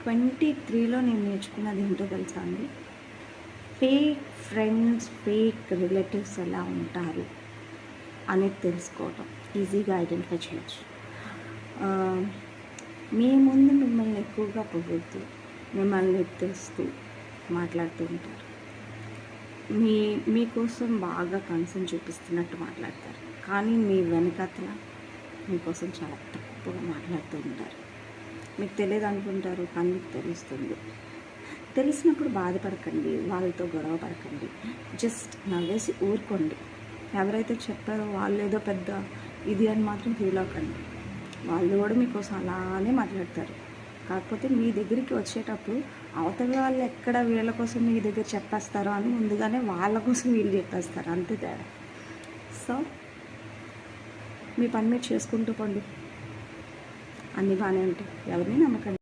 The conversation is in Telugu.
23లో నేను నేర్చుకున్నది ఏంటో తెలుసా అండి? ఫేక్ ఫ్రెండ్స్, ఫేక్ రిలేటివ్స్ ఎలా ఉంటారు అనేది తెలుసుకోవటం, ఈజీగా ఐడెంటిఫై చేయొచ్చు. మీ ముందు మిమ్మల్ని ఎక్కువగా పొగుడుతూ, మిమ్మల్ని ఎత్తేస్తూ మాట్లాడుతూ ఉంటారు. మీకోసం బాగా కన్సర్న్ చూపిస్తున్నట్టు మాట్లాడతారు, కానీ మీ వెనకాతల మీకోసం చాలా తక్కువగా మాట్లాడుతూ ఉంటారు. మీకు తెలియదు అనుకుంటారు, కానీ మీకు తెలుస్తుంది. తెలిసినప్పుడు బాధపడకండి, వాళ్ళతో గొడవ పడకండి, జస్ట్ నవ్వేసి ఊరుకోండి. ఎవరైతే చెప్పారో వాళ్ళు ఏదో పెద్ద ఇది అని మాత్రం ఫీల్ అవ్వకండి. వాళ్ళు కూడా మీకోసం అలానే మాట్లాడతారు. కాకపోతే మీ దగ్గరికి వచ్చేటప్పుడు అవతల వాళ్ళు ఎక్కడ వీళ్ళ కోసం మీ దగ్గర చెప్పేస్తారో అని ముందుగానే వాళ్ళ కోసం వీళ్ళు చెప్పేస్తారు, అంతే తేడా. సో మీ పని మీరు చేసుకుంటూ పోండి, అన్నీ బాగానే ఉంటాయి. ఎవరిని నమ్మకండి.